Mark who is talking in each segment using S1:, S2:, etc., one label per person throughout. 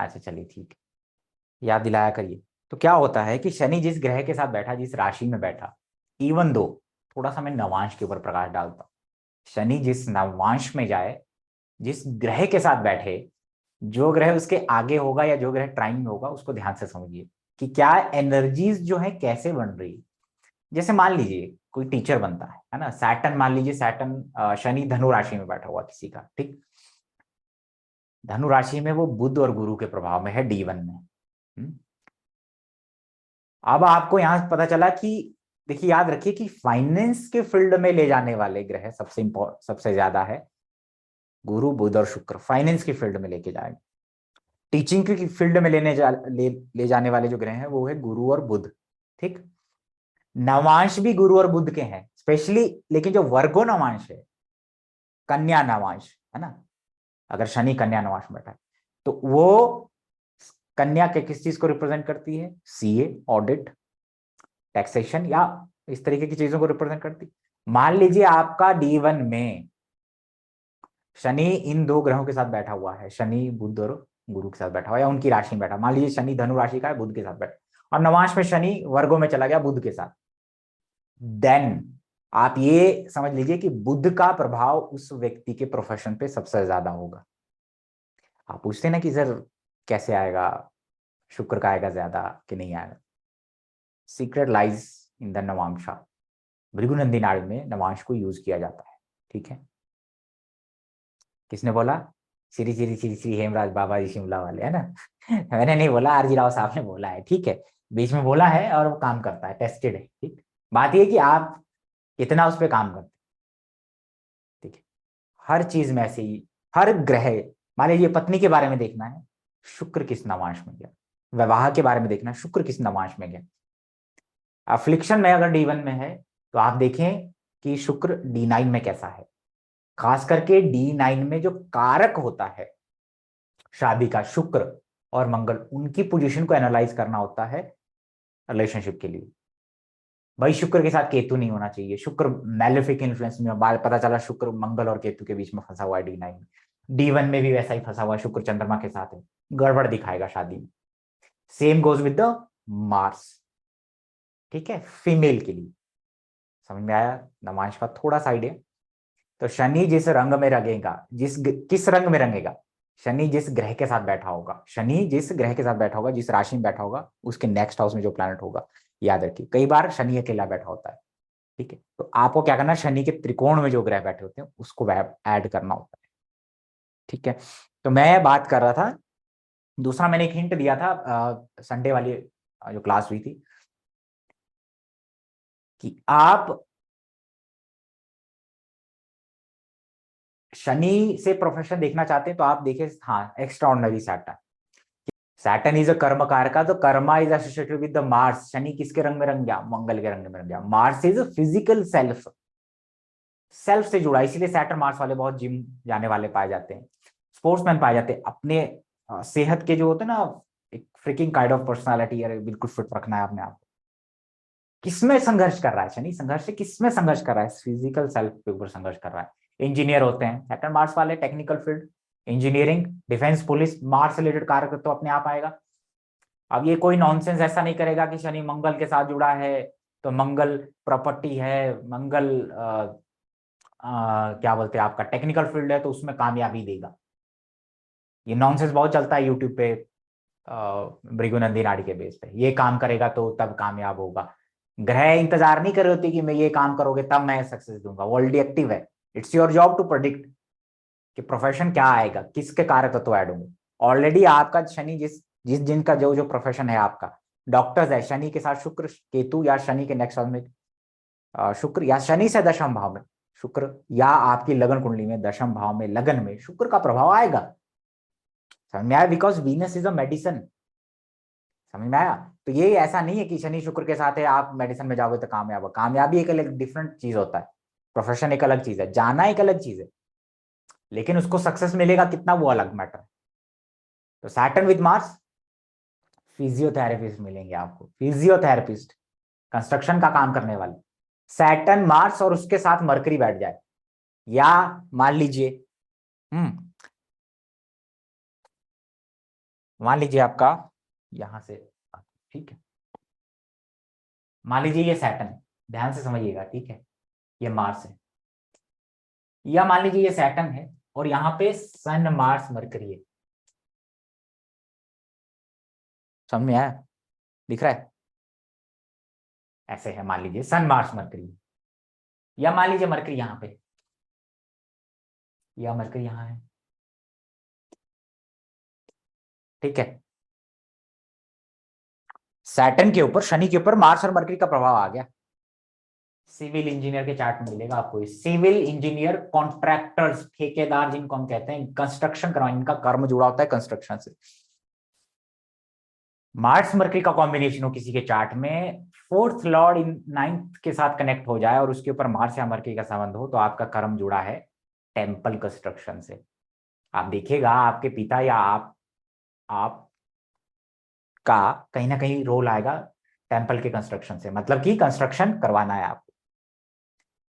S1: अच्छा चलिए ठीक है, याद दिलाया करिए। तो क्या होता है कि शनि जिस ग्रह के साथ बैठा, जिस राशि में बैठा, इवन दो, थोड़ा सा मैं नवांश के ऊपर प्रकाश डालता हूं। शनि जिस नवांश में जाए, जिस ग्रह के साथ बैठे, जो ग्रह उसके आगे होगा या जो ग्रह ट्राइन में होगा, उसको ध्यान से समझिए कि क्या एनर्जीज जो है कैसे बन रही है। जैसे मान लीजिए कोई टीचर बनता है ना, सैटर्न, मान लीजिए सैटर्न शनि धनु राशि में बैठा हुआ किसी का, ठीक। धनु राशि में वो बुध और गुरु के प्रभाव में है, D1 में। अब आपको यहां पता चला कि, देखिए याद रखिए कि फाइनेंस के फील्ड में ले जाने वाले ग्रह सबसे ज्यादा है गुरु, बुध और शुक्र। फाइनेंस की फील्ड में लेके जाएंगे। टीचिंग की फील्ड में ले जाने वाले जो ग्रह हैं वो है गुरु और बुध, ठीक। नवांश भी गुरु और बुध के हैं स्पेशली, लेकिन जो वर्गो नवांश है, कन्या नवांश है ना, अगर शनि कन्या नवांश में बैठा है तो वो कन्या के किस चीज को रिप्रेजेंट करती है? सीए, ऑडिट, टैक्सेशन या इस तरीके की चीजों को रिप्रेजेंट करती है। मान लीजिए आपका D1 में शनि इन दो ग्रहों के साथ बैठा हुआ है, शनि बुध और गुरु के साथ बैठा हुआ है, या उनकी राशि में बैठा। मान लीजिए शनि धनु राशि का है, बुध के साथ बैठा, और नवांश में शनि वर्गों में चला गया बुध के साथ। देन आप ये समझ लीजिए कि बुध का प्रभाव उस व्यक्ति के प्रोफेशन पे सबसे ज्यादा होगा। आप पूछते ना कि सर कैसे आएगा, शुक्र का आएगा ज्यादा कि नहीं आएगा? Secret lies in the navamsha. Bhrigu Nandi Nadi में नवांश को यूज किया जाता है, ठीक है। किसने बोला? श्री श्री श्री श्री हेमराज बाबा जी शिमला वाले, है ना। मैंने नहीं बोला, आरजी राव साहब ने बोला है, ठीक है। बीच में बोला है और वो काम करता है, टेस्टेड है, ठीक। बात ये कि आप कितना उस पर काम करते हैं, ठीक है। हर चीज में ऐसे ही, हर ग्रह, मान लीजिए पत्नी के बारे में देखना है, शुक्र किस नवांश में गया। विवाह के बारे में देखना है, शुक्र किस नवांश में गया। अफ्लिक्शन में अगर D1 में है तो आप देखें कि शुक्र D9 में कैसा है। खास करके D9 में जो कारक होता है शादी का, शुक्र और मंगल, उनकी पोजीशन को एनालाइज करना होता है रिलेशनशिप के लिए। भाई शुक्र के साथ केतु नहीं होना चाहिए, शुक्र मैलेफिक इन्फ्लुएंस में, बाद पता चला शुक्र मंगल और केतु के बीच में फंसा हुआ है D9 में। D1 में भी वैसा ही फंसा हुआ है, शुक्र चंद्रमा के साथ है, गड़बड़ दिखाएगा शादी में। Same goes with the Mars, ठीक है, फीमेल के लिए। समझ में आया नवांश का थोड़ा सा आइडिया? तो शनि जिस रंग में रंगेगा, किस रंग में रंगेगा? शनि जिस ग्रह के साथ बैठा होगा, शनि जिस ग्रह के साथ बैठा होगा, जिस राशि में बैठा होगा, उसके नेक्स्ट हाउस में जो प्लैनेट होगा। याद रखिए कई बार शनि अकेला बैठा होता है, ठीक है। तो आपको क्या करना है, शनि के त्रिकोण में जो ग्रह बैठे होते हैं उसको ऐड करना होता है, ठीक है। तो मैं बात कर रहा था, दूसरा मैंने एक हिंट दिया था संडे वाली जो क्लास हुई थी, कि आप शनि से प्रोफेशन देखना चाहते हैं तो आप देखिए, हाँ, extra ordinary Saturn. Saturn is a कर्म कारक, तो Karma is associated with the Mars. Shani किसके रंग में रंग गया? मंगल के रंग में रंग गया। Mars is physical self, self से जुड़ा, इसीलिए सैटर्न मार्स वाले बहुत जिम जाने वाले पाए जाते हैं, स्पोर्ट्समैन पाए जाते हैं, अपने सेहत के जो होते हैं ना, एक फ्रिकिंग काइंड ऑफ पर्सनालिटी है, बिल्कुल फिट रखना है अपने आप को। किसमें संघर्ष कर रहा है शनि? संघर्ष से किसमें संघर्ष कर रहा है? फिजिकल सेल्फ के ऊपर संघर्ष कर रहा है। इंजीनियर होते हैं सैटर्न मार्स वाले, technical field, engineering, defence, police, Mars related कार्य तो अपने आप आएगा। अब ये कोई नॉनसेंस ऐसा नहीं करेगा कि शनि मंगल के साथ जुड़ा है तो मंगल प्रॉपर्टी है, मंगल क्या बोलते हैं आपका टेक्निकल फील्ड है तो उसमें कामयाबी देगा। ये नॉनसेंस बहुत चलता है यूट्यूब पे, भृगुनंदी नाड़ी के बेस पे, ये काम करेगा तो तब कामयाब होगा। ग्रह इंतजार नहीं कर रहे होते कि मैं ये काम करोगे तब मैं सक्सेस दूंगा, वो ऑलरेडी एक्टिव है। It's your job to predict कि प्रोफेशन क्या आएगा, किसके कारक तत्व ऐड होंगे। ऑलरेडी आपका शनि जिस जिस जिनका जो जो प्रोफेशन है, आपका डॉक्टर्स है, शनि के साथ शुक्र केतु, या शनि के नेक्स्ट हाउस में शुक्र, या शनि से दशम भाव में शुक्र, या आपकी लगन कुंडली में दशम भाव में लगन में शुक्र का प्रभाव आएगा। समझ में आया? Because Venus is a medicine. समझ में आया? तो ये ऐसा नहीं है कि शनि शुक्र के साथ है आप मेडिसिन में जाओगे तो कामयाब हो। कामयाबी एक अलग डिफरेंट चीज होता है, प्रोफेशन एक अलग चीज है, जाना एक अलग चीज है, लेकिन उसको सक्सेस मिलेगा कितना वो अलग मैटर है। तो सैटर्न विद मार्स, फिजियोथेरेपिस्ट मिलेंगे आपको, फिजियोथेरेपिस्ट, कंस्ट्रक्शन का काम करने वाले। सैटर्न मार्स और उसके साथ मरकरी बैठ जाए, या मान लीजिए मान लीजिए आपका यहां से, ठीक है, मान लीजिए ये सैटर्न है, ध्यान से समझिएगा, ठीक है, ये मार्स है, या मान लीजिए ये सैटर्न है और यहाँ पे सन मार्स मरकरी है। समझ में आया? दिख रहा है? ऐसे है, मान लीजिए सन मार्स मरकरी, या मान लीजिए मरकरी यहाँ पे, या मरकरी यहाँ है, ठीक है। सैटर्न के ऊपर, शनि के ऊपर मार्स और मरकरी का प्रभाव आ गया। सिविल इंजीनियर के चार्ट में मिलेगा आपको, सिविल इंजीनियर, कॉन्ट्रैक्टर्स, ठेकेदार जिनको हम कहते हैं, कंस्ट्रक्शन करवाने, इनका कर्म जुड़ा होता है कंस्ट्रक्शन से। मार्स मरकरी का कॉम्बिनेशन हो किसी के चार्ट में, फोर्थ लॉर्ड इन नाइन्थ के साथ कनेक्ट हो जाए और उसके ऊपर मार्स या मरकरी का संबंध हो, तो आपका कर्म जुड़ा है टेम्पल कंस्ट्रक्शन से। आप देखिएगा आपके पिता या आप का कहीं ना कहीं रोल आएगा टेम्पल के कंस्ट्रक्शन से, मतलब कि कंस्ट्रक्शन करवाना है आपको,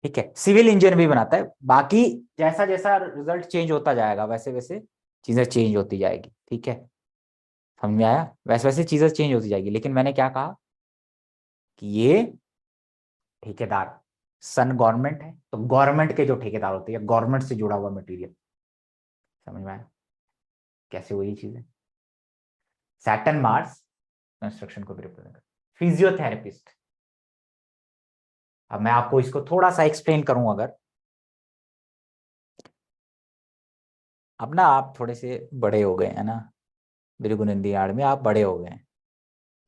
S1: ठीक है। सिविल इंजीनियर भी बनाता है, बाकी जैसा जैसा रिजल्ट चेंज होता जाएगा वैसे वैसे चीजें चेंज होती जाएगी, ठीक है। समझ में आया? वैसे वैसे चीजें चेंज होती जाएगी, लेकिन मैंने क्या कहा कि ये ठेकेदार, सन गवर्नमेंट है, तो गवर्नमेंट के जो ठेकेदार होते हैं, गवर्नमेंट से जुड़ा हुआ मटेरियल। समझ में आया कैसे हुई चीजें? सैटर्न मार्स कंस्ट्रक्शन को भी रिप्रेजेंट करता है। फिजियोथेरेपिस्ट, अब मैं आपको इसको थोड़ा सा एक्सप्लेन करूं अगर, अब ना आप थोड़े से बड़े हो गए हैं ना, भृगुनंदी आड़ में आप बड़े हो गए हैं,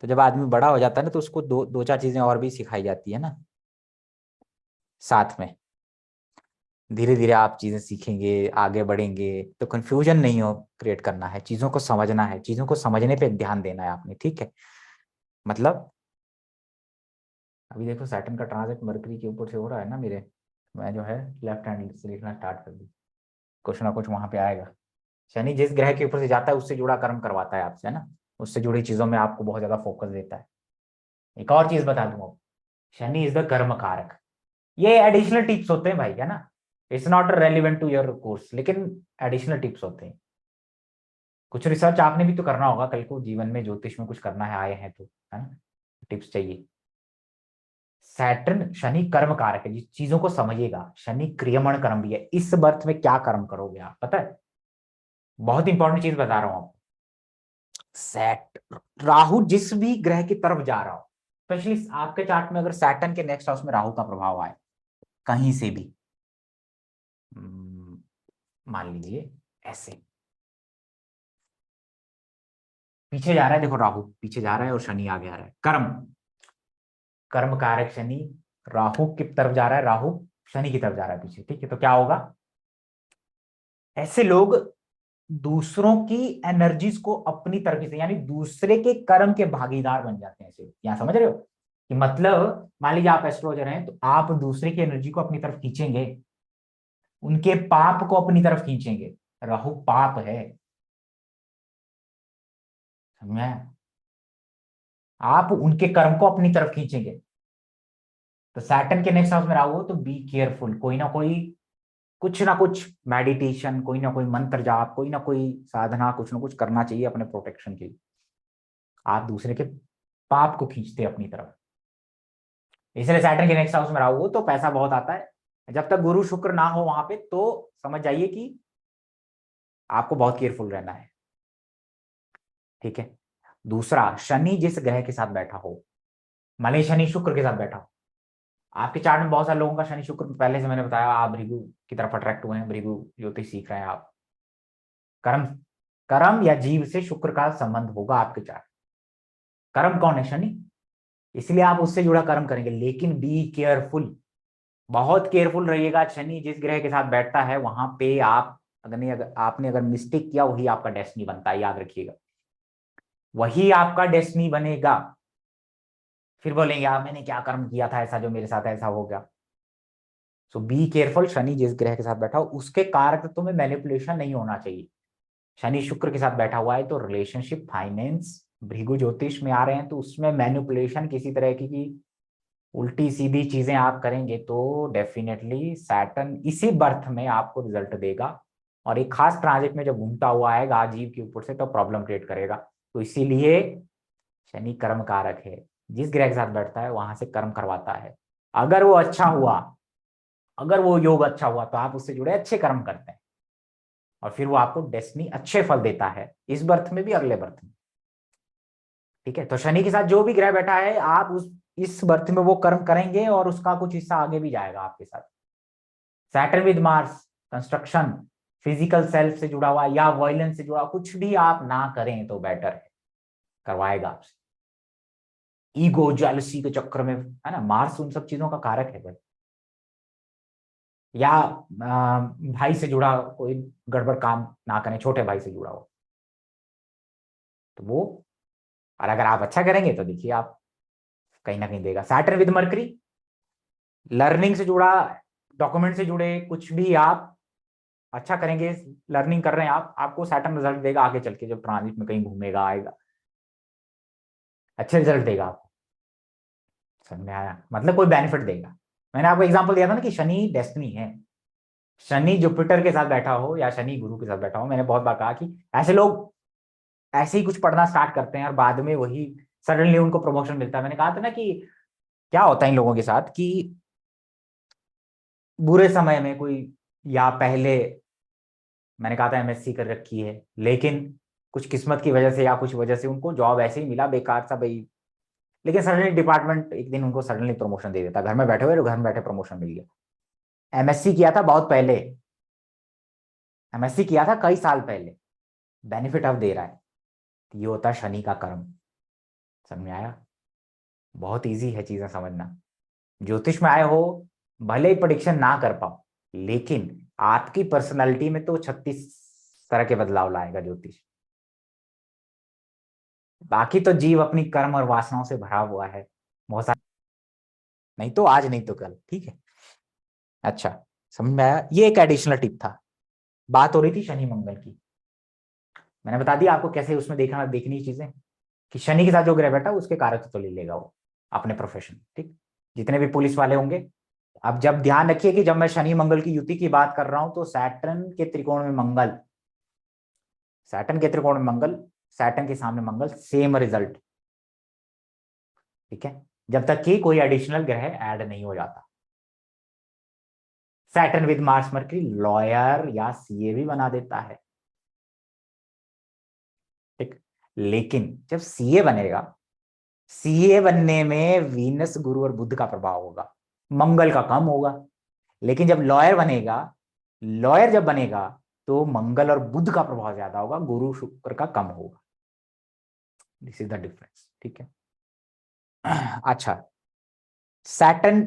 S1: तो जब आदमी बड़ा हो जाता है ना तो उसको दो दो चार चीजें और भी सिखाई जाती है ना साथ में। धीरे धीरे आप चीजें सीखेंगे, आगे बढ़ेंगे, तो कंफ्यूजन नहीं हो क्रिएट करना है, चीजों को समझना है, चीजों को समझने पे ध्यान देना है आपने, ठीक है। मतलब अभी देखो सैटर्न का ट्रांजिट मरकरी के ऊपर से हो रहा है ना मेरे, मैं जो है लेफ्ट हैंड से लिखना स्टार्ट कर दी, कुछ ना कुछ वहां पे आएगा। शनि जिस ग्रह के ऊपर से जाता है उससे जुड़ा कर्म करवाता है आपसे, है ना, उससे जुड़ी चीजों में आपको बहुत ज्यादा फोकस देता है। एक और चीज बता दूं, शनि इज द कर्म कारक। ये एडिशनल टिप्स होते हैं भाई, है ना, it's not relevant to your course, लेकिन एडिशनल टिप्स होते हैं। कुछ रिसर्च आपने भी तो करना होगा कल को, जीवन में ज्योतिष में कुछ करना है, आए हैं तो, है ना, टिप्स चाहिए। सैटर्न, शनि कर्म कारक है, जिस चीजों को समझिएगा, शनि क्रियमण कर्म भी है। इस बर्थ में क्या कर्म करोगे आप, पता है? बहुत इंपॉर्टेंट चीज बता रहा हूं आपको। सैट राहु जिस भी ग्रह की तरफ जा रहा हो, स्पेशली आपके चार्ट में अगर सैटर्न के नेक्स्ट हाउस में राहु का प्रभाव आए कहीं से भी, मान लीजिए ऐसे पीछे जा रहा है, देखो राहु पीछे जा रहा है और शनि आगे आ रहा है, कर्म, कर्म कारक शनि राहु की तरफ जा रहा है, राहु शनि की तरफ जा रहा है पीछे, ठीक है। तो क्या होगा, ऐसे लोग दूसरों की एनर्जीज को अपनी तरफ से, यानी दूसरे के कर्म के भागीदार बन जाते हैं ऐसे, यहां समझ रहे हो कि मतलब मान लीजिए आप एस्ट्रोलॉजर हैं तो आप दूसरे की एनर्जी को अपनी तरफ खींचेंगे, उनके पाप को अपनी तरफ खींचेंगे, राहु पाप है, समझ में आया? आप उनके कर्म को अपनी तरफ खींचेंगे। तो सैटर्न के नेक्स्ट हाउस में राहु हो तो बी केयरफुल, कोई ना कोई कुछ ना कुछ मेडिटेशन, कोई ना कोई मंत्र जाप, कोई ना कोई साधना, कुछ ना कुछ करना चाहिए अपने प्रोटेक्शन के लिए। आप दूसरे के पाप को खींचते हैं अपनी तरफ, इसलिए सैटर्न के नेक्स्ट हाउस में राहु हो तो पैसा बहुत आता है। जब तक गुरु शुक्र ना हो वहां पे तो समझ जाइए कि आपको बहुत केयरफुल रहना है, ठीक है। दूसरा, शनि जिस ग्रह के साथ बैठा हो, मान लीजिए शनि शुक्र के साथ बैठा हो, आपके चार्ट में बहुत सारे लोगों का शनि शुक्र, पहले से मैंने बताया, आप भृगु की तरफ अट्रैक्ट हुए हैं, भृगु ज्योतिष सीख रहे हैं आप, कर्म, कर्म या जीव से शुक्र का संबंध होगा आपके चार्ट। कर्म कौन है? शनि, इसलिए आप उससे जुड़ा कर्म करेंगे, लेकिन बी केयरफुल, बहुत केयरफुल रहिएगा। शनि जिस ग्रह के साथ बैठता है वहां पे आप अगर नहीं, अगर आपने अगर मिस्टेक किया वही आपका डेस्टिनी बनता है, याद रखिएगा, वही आपका डेस्टिनी बनेगा। फिर बोलेंगे आप मैंने क्या कर्म किया था ऐसा जो मेरे साथ ऐसा हो गया। सो बी केयरफुल, शनि जिस ग्रह के साथ बैठा हो उसके कारक तत्वों में मैनिपुलेशन नहीं होना चाहिए। शनि शुक्र के साथ बैठा हुआ है तो रिलेशनशिप, फाइनेंस, भृगु ज्योतिष में आ रहे हैं तो उसमें मैनिपुलेशन किसी तरह की उल्टी सीधी चीजें आप करेंगे तो डेफिनेटली सैटर्न इसी बर्थ में आपको रिजल्ट देगा, और एक खास ट्रांजिट में जब घूमता हुआ आएगा जीव के ऊपर से तो प्रॉब्लम क्रिएट करेगा। तो इसीलिए शनि कर्म कारक है, जिस ग्रह के साथ बैठता है वहां से कर्म करवाता है। अगर वो अच्छा हुआ, अगर वो योग अच्छा हुआ तो आप उससे जुड़े अच्छे कर्म करते हैं और फिर वो आपको डेस्टिनी अच्छे फल देता है, इस बर्थ में भी अगले बर्थ में। ठीक है, तो शनि के साथ जो भी ग्रह बैठा है आप उस इस बर्थ में वो कर्म करेंगे और उसका कुछ हिस्सा आगे भी जाएगा आपके साथ। Saturn with Mars, construction, physical self से जुड़ा हुआ या वायलेंस से जुड़ा कुछ भी आप ना करें तो बेटर है, करवाएगा आपसे। ईगो जेलसी के चक्कर में, है ना, मार्स उन सब चीजों का कारक है भाई। या भाई से जुड़ा कोई गड़बड़ काम ना करें, छोटे भाई से जुड़ा हो तो वो, और अगर आप अच्छा करेंगे तो देखिए आप कहीं ना कहीं देगा। सैटर्न विद मरकरी, लर्निंग से जुड़ा, डॉक्यूमेंट से जुड़े कुछ भी आप अच्छा करेंगे, लर्निंग कर रहे हैं आप, आपको सैटर्न रिजल्ट देगा आगे चल के, जब ट्रांजिट में कहीं घूमेगा आएगा अच्छे रिजल्ट देगा आपको। समझ में आया, मतलब कोई बेनिफिट देगा। मैंने आपको एग्जांपल दिया था ना कि शनि डेस्टिनी है। शनि जुपिटर के साथ बैठा हो या शनि गुरु के साथ बैठा हो, मैंने बहुत बार कहा कि ऐसे लोग ऐसे ही कुछ पढ़ना स्टार्ट करते हैं और बाद में वही सडनली उनको प्रमोशन मिलता है। मैंने कहा था ना कि क्या होता है इन लोगों के साथ कि बुरे समय में कोई, या पहले मैंने कहा था एमएससी कर रखी है लेकिन कुछ किस्मत की वजह से या कुछ वजह से उनको जॉब ऐसे ही मिला बेकार सा भाई, लेकिन सडनली डिपार्टमेंट एक दिन उनको सडनली प्रमोशन दे देता, घर में बैठे हुए घर में बैठे प्रमोशन मिल गया। एमएससी किया था बहुत पहले, एमएससी किया था कई साल पहले, बेनिफिट अब दे रहा है। ये होता है शनि का कर्म। समझ में आया, बहुत इजी है चीजें समझना। ज्योतिष में आए हो, भले ही प्रेडिक्शन ना कर पाओ, लेकिन आपकी पर्सनालिटी में तो 36 तरह के बदलाव लाएगा ज्योतिष। बाकी तो जीव अपनी कर्म और वासनाओं से भरा हुआ है बहुत सारा, नहीं तो आज नहीं तो कल। ठीक है, अच्छा, समझ में आया। ये एक एडिशनल टिप था। बात हो रही थी शनि मंगल की, मैंने बता दिया आपको कैसे उसमें देखना, देखनी चीजें कि शनि के साथ जो ग्रह बैठा उसके कारक तो ले लेगा वो अपने प्रोफेशन। ठीक, जितने भी पुलिस वाले होंगे। अब जब ध्यान रखिए कि जब मैं शनि मंगल की युति की बात कर रहा हूं तो सैटर्न के त्रिकोण में मंगल, सैटर्न के त्रिकोण में मंगल, सैटर्न के सामने मंगल, सेम रिजल्ट। ठीक है, जब तक कि कोई एडिशनल ग्रह ऐड नहीं हो जाता। Saturn with Mars mercury lawyer या सीए भी बना देता है। ठीक, लेकिन जब सीए बनेगा, सीए बनने में वीनस गुरु और बुध का प्रभाव होगा, मंगल का कम होगा। लेकिन जब लॉयर बनेगा, लॉयर जब बनेगा तो मंगल और बुध का प्रभाव ज्यादा होगा, गुरु शुक्र का कम होगा। This is the difference. ठीक है, अच्छा, सैटर्न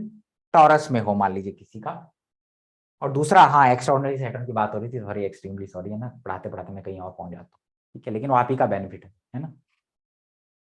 S1: टॉरस में हो मान लीजिए किसी का, और दूसरा, हाँ, एक्स्ट्राऑर्डिनरी सैटर्न की बात हो रही थी, सॉरी, एक्सट्रीमली सॉरी, है ना, पढ़ाते पढ़ाते मैं कहीं और पहुंच जाता हूँ। ठीक है, लेकिन वो आप ही का बेनिफिट है ना।